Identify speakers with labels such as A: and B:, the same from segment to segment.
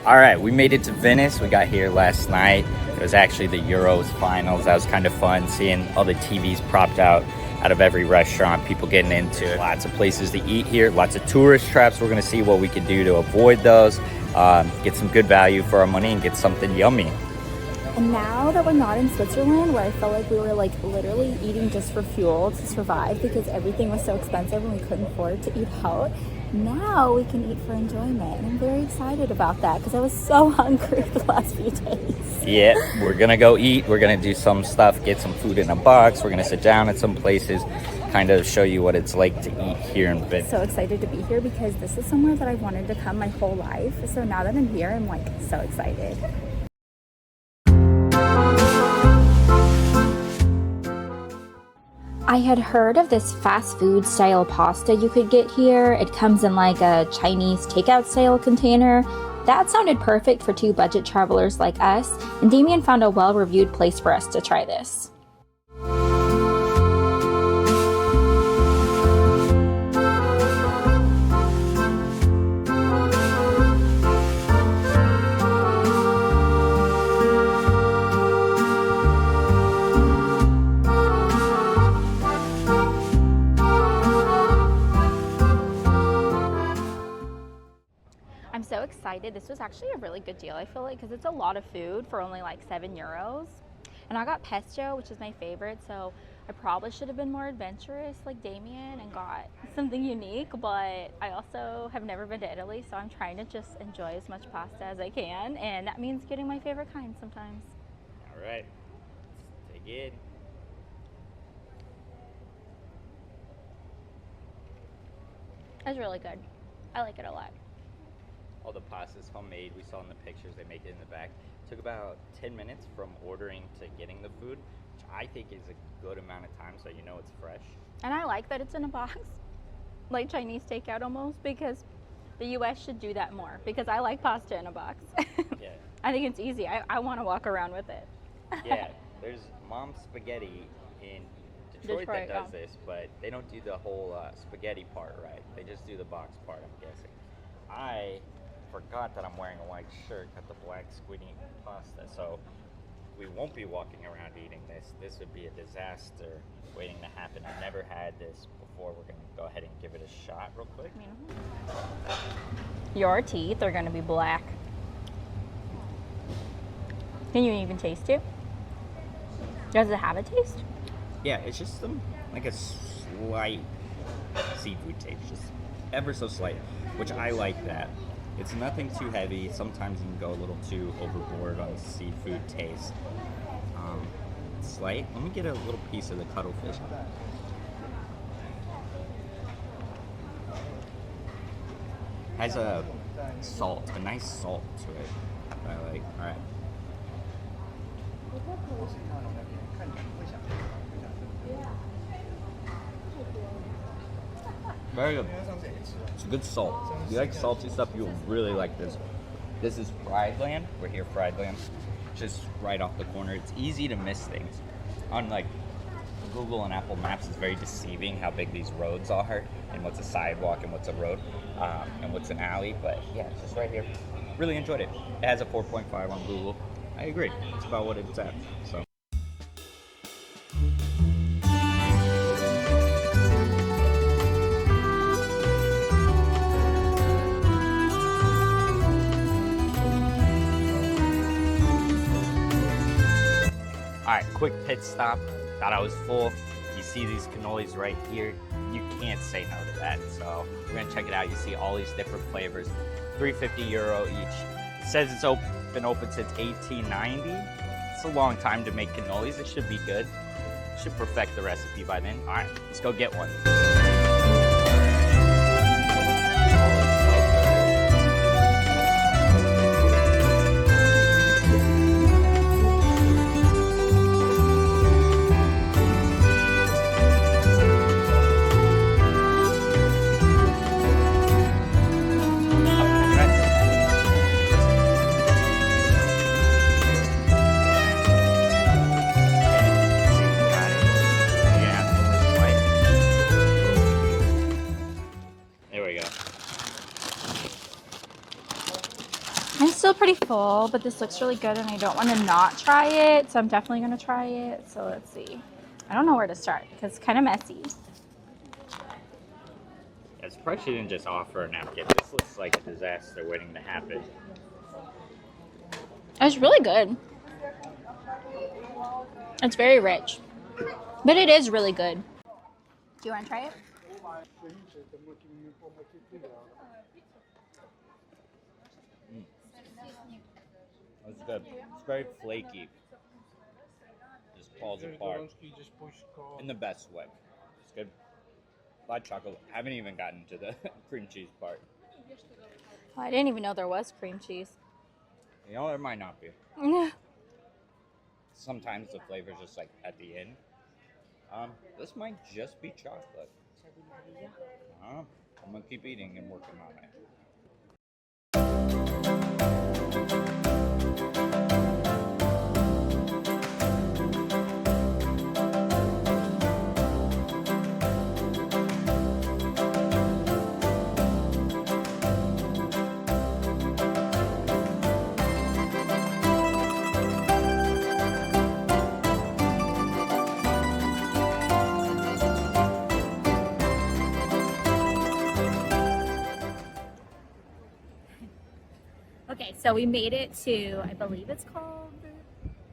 A: All right, we made it to Venice. We got here last night. It was actually the Euros finals. That was kind of fun, seeing all the TVs propped out of every restaurant, people getting into it. Lots of places to eat here, lots of tourist traps. We're gonna see what we can do to avoid those, get some good value for our money and get something yummy.
B: And now that we're not in Switzerland, where I felt like we were like literally eating just for fuel to survive because everything was so expensive and we couldn't afford to eat out, now we can eat for enjoyment. And I'm very excited about that because I was so hungry the last few days.
A: Yeah, we're gonna go eat. We're gonna do some stuff, get some food in a box. We're gonna sit down at some places, kind of show you what it's like to eat here in Venice.
B: So excited to be here because this is somewhere that I've wanted to come my whole life. So now that I'm here, I'm like so excited. I had heard of this fast food style pasta you could get here. It comes in like a Chinese takeout style container. That sounded perfect for two budget travelers like us, and Damien found a well-reviewed place for us to try this. I'm so excited. This was actually a really good deal, I feel like, because it's a lot of food for only like €7. And I got pesto, which is my favorite, so I probably should have been more adventurous like Damien and got something unique, but I also have never been to Italy, so I'm trying to just enjoy as much pasta as I can, and that means getting my favorite kind sometimes.
A: All right, let's dig in.
B: It's really good. I like it a lot.
A: All the pasta's homemade. We saw in the pictures they make it in the back. Took about 10 minutes from ordering to getting the food, which I think is a good amount of time, so you know it's fresh.
B: And I like that it's in a box, like Chinese takeout almost, because the US should do that more, because I like pasta in a box.
A: Yeah.
B: I think it's easy. I want to walk around with it.
A: Yeah, there's Mom's Spaghetti in Detroit that does
B: yeah.
A: this, but they don't do the whole spaghetti part right. They just do the box part, I'm guessing. I forgot that I'm wearing a white shirt, got the black squiddy pasta, so we won't be walking around eating this. This would be a disaster waiting to happen. I've never had this before. We're gonna go ahead and give it a shot real quick.
B: Your teeth are gonna be black. Can you even taste it? Does it have a taste?
A: Yeah, it's just like a slight seafood taste, just ever so slight, which I like that. It's nothing too heavy. Sometimes you can go a little too overboard on seafood taste. Slight. Let me get a little piece of the cuttlefish. Has a salt, a nice salt to it. That I like. All right. Very good. It's a good salt. If you like salty stuff, you'll really like this. This is Fried Land. We're here, Fried Land. Just right off the corner. It's easy to miss things. On like Google and Apple Maps, it's very deceiving how big these roads are and what's a sidewalk and what's a road and what's an alley. But yeah, it's just right here. Really enjoyed it. It has a 4.5 on Google. I agree. It's about what it's at. So. All right, quick pit stop. Thought I was full. You see these cannolis right here. You can't say no to that. So we're gonna check it out. You see all these different flavors. €350 each. It says it's been open since 1890. It's a long time to make cannolis. It should be good. Should perfect the recipe by then. All right, let's go get one.
B: I'm still pretty full, but this looks really good and I don't want to not try it, so I'm definitely going to try it. So let's see. I don't know where to start because it's kind of messy.
A: Yeah, surprised she didn't just offer a napkin. This looks like a disaster waiting to happen.
B: It's really good. It's very rich, but it is really good. Do you want to try it?
A: It's good. It's very flaky. Just falls apart in the best way. It's good. Black chocolate. I haven't even gotten to the cream cheese part.
B: Oh, I didn't even know there was cream cheese.
A: You know, there might not be. Sometimes the flavor's just like at the end. This might just be chocolate. I'm gonna keep eating and working on it.
B: Okay, so we made it to, I believe it's called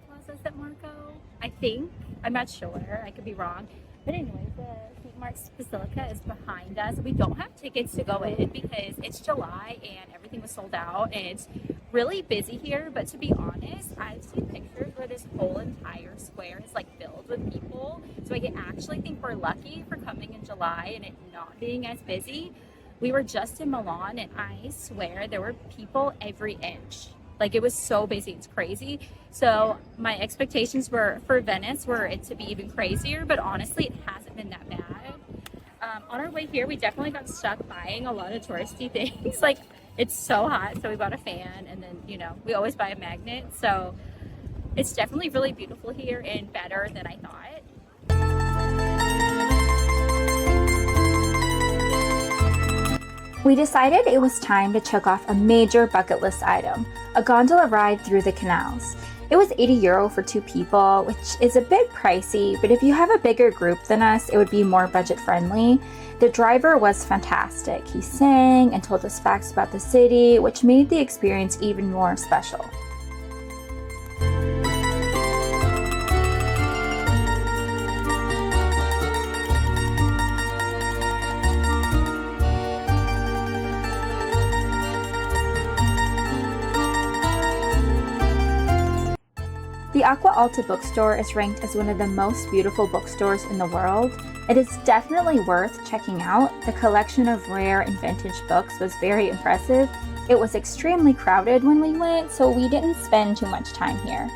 B: Plaza San Marco, I think. I'm not sure, I could be wrong. But anyways, the St. Mark's Basilica is behind us. We don't have tickets to go in because it's July and everything was sold out and it's really busy here. But to be honest, I've seen pictures where this whole entire square is like filled with people. So I actually think we're lucky for coming in July and it not being as busy. We were just in Milan and I swear there were people every inch. Like it was so busy, it's crazy. So my expectations were for Venice were it to be even crazier, but honestly it hasn't been that bad. On our way here, we definitely got stuck buying a lot of touristy things. Like it's so hot, so we bought a fan and then, you know, we always buy a magnet. So it's definitely really beautiful here and better than I thought. We decided it was time to check off a major bucket list item, a gondola ride through the canals. It was €80 for 2 people, which is a bit pricey, but if you have a bigger group than us, it would be more budget friendly. The driver was fantastic. He sang and told us facts about the city, which made the experience even more special. The Acqua Alta bookstore is ranked as one of the most beautiful bookstores in the world. It is definitely worth checking out. The collection of rare and vintage books was very impressive. It was extremely crowded when we went, so we didn't spend too much time here.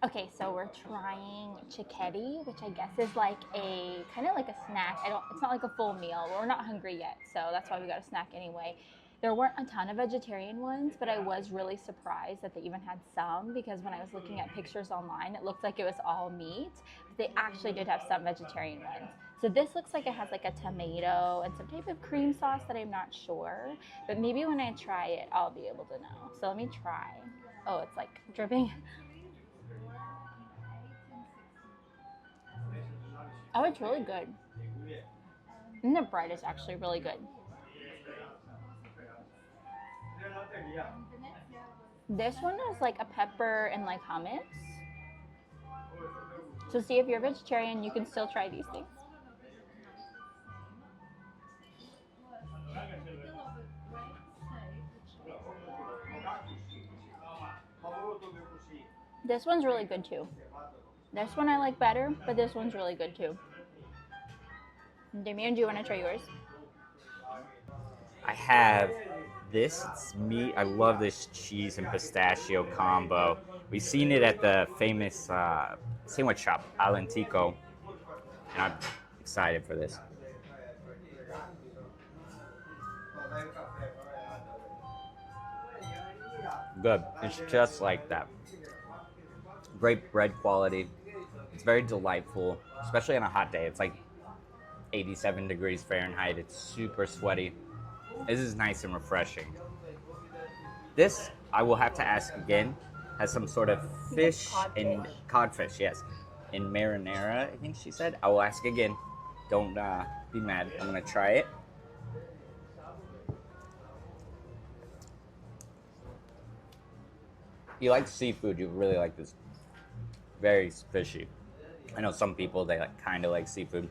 B: Okay, so we're trying cicchetti, which I guess is like a kind of like a snack. It's not like a full meal. We're not hungry yet, so that's why we got a snack anyway. There weren't a ton of vegetarian ones, but I was really surprised that they even had some because when I was looking at pictures online, it looked like it was all meat, but they actually did have some vegetarian ones. So this looks like it has like a tomato and some type of cream sauce that I'm not sure, but maybe when I try it, I'll be able to know. So let me try. Oh, it's like dripping. Oh, it's really good. And the bread is actually really good. This one is like a pepper and like hummus. So see, if you're vegetarian, you can still try these things. This one's really good too. This one I like better, but this one's really good too. Damian, do you want to try yours?
A: I have this. It's meat. I love this cheese and pistachio combo. We've seen it at the famous sandwich shop, Alentico, and I'm excited for this. good. It's just like that. Great bread quality. It's very delightful, especially on a hot day. It's like 87 degrees Fahrenheit. It's super sweaty. This is nice and refreshing. This, I will have to ask again, has some sort of fish and codfish, yes. In marinara, I think she said. I will ask again. Don't be mad. I'm going to try it. If you like seafood, you really like this. Very fishy. I know some people, they kind of like seafood.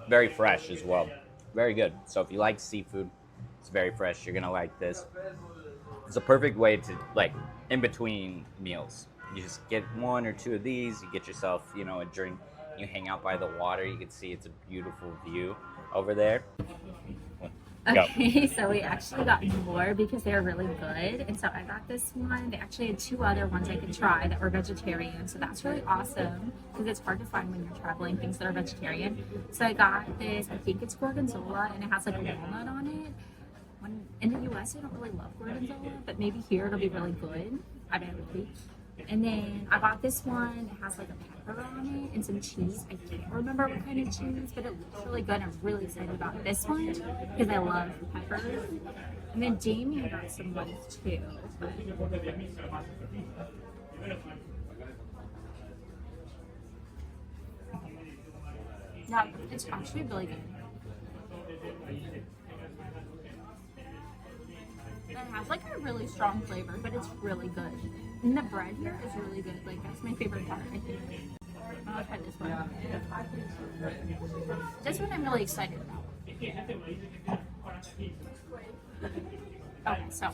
A: Very fresh as well. Very good. So if you like seafood, it's very fresh. You're going to like this. It's a perfect way to, like, in between meals. You just get one or two of these. You get yourself, you know, a drink. You hang out by the water. You can see it's a beautiful view over there.
B: Okay, so we actually got more because they're really good. And so I got this one. They actually had 2 other ones I could try that were vegetarian. So that's really awesome because it's hard to find when you're traveling things that are vegetarian. So I got this, I think it's gorgonzola, and it has like a walnut on it. In the US, I don't really love gorgonzola, but maybe here it'll be really good. I bet it will be. And then I got this one. It has like a pepper on it and some cheese. I can't remember what kind of cheese, but it looks really good. I'm really excited about this one because I love pepper. And then Jamie got some ones too. Yeah, it's actually really good. It has like a really strong flavor, but it's really good. And the bread here is really good. Like, that's my favorite part, I think. I'll try this one. This one I'm really excited about. Okay, so.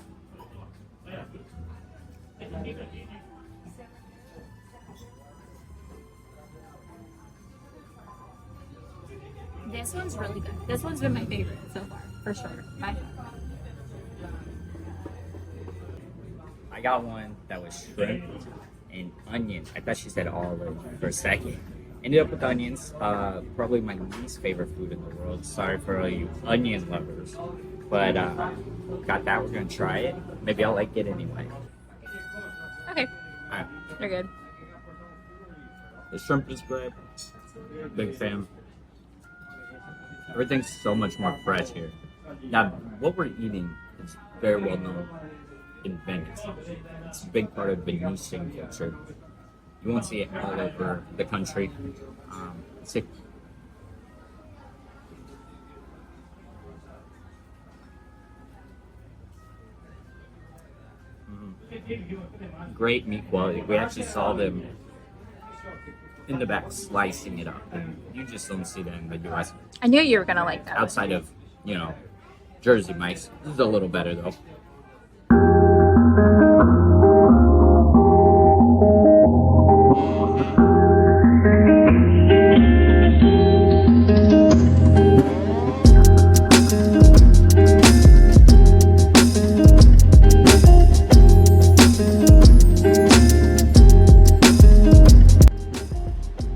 B: This one's really good. This one's been my favorite so far, for sure. Bye.
A: I got one that was shrimp and onion. I thought she said olive for a second. Ended up with onions. Probably my least favorite food in the world. Sorry for all you onion lovers. But got that. We're going to try it. Maybe I'll like it anyway.
B: Okay.
A: Alright.
B: You're good.
A: The shrimp is great. Big fan. Everything's so much more fresh here. Now, what we're eating is very well known in Venice. It's a big part of Venetian culture. You won't see it all over the country. Great meat quality. We actually saw them in the back slicing it up, and you just don't see that in the US.
B: I knew you were going to like that.
A: Outside of, you know, Jersey mice. This is a little better though.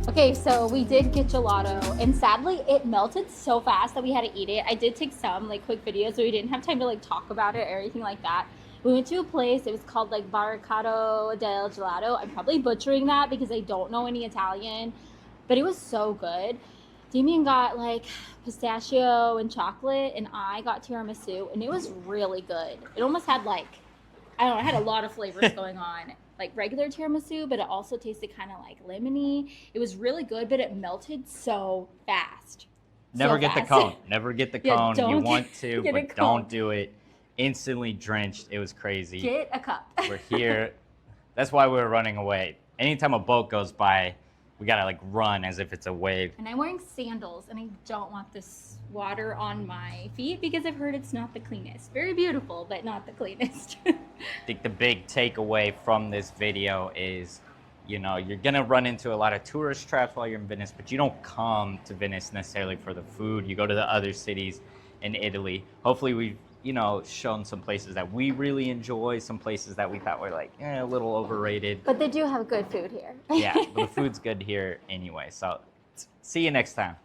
B: Okay, so we did get gelato, and sadly it melted so fast that we had to eat it. I did take some like quick videos, so we didn't have time to like talk about it or anything like that. We went to a place, it was called like Barricado del Gelato. I'm probably butchering that because I don't know any Italian, but it was so good. Damien got like pistachio and chocolate, and I got tiramisu, and it was really good. It almost had like, I don't know, it had a lot of flavors going on. Like regular tiramisu, but it also tasted kind of like lemony. It was really good, but it melted so fast.
A: Never get the cone. Never get the cone. You want to, but don't do it. Instantly drenched. It was crazy.
B: Get a cup.
A: We're here. That's why we were running away. Anytime a boat goes by, we gotta like run as if it's a wave.
B: And I'm wearing sandals, and I don't want this water on my feet because I've heard it's not the cleanest. Very beautiful, but not the cleanest.
A: I think the big takeaway from this video is, you know, you're gonna run into a lot of tourist traps while you're in Venice, but you don't come to Venice necessarily for the food. You go to the other cities in Italy. Hopefully we've, you know, shown some places that we really enjoy, some places that we thought were like a little overrated.
B: But they do have good food here.
A: Yeah, but the food's good here anyway. So see you next time.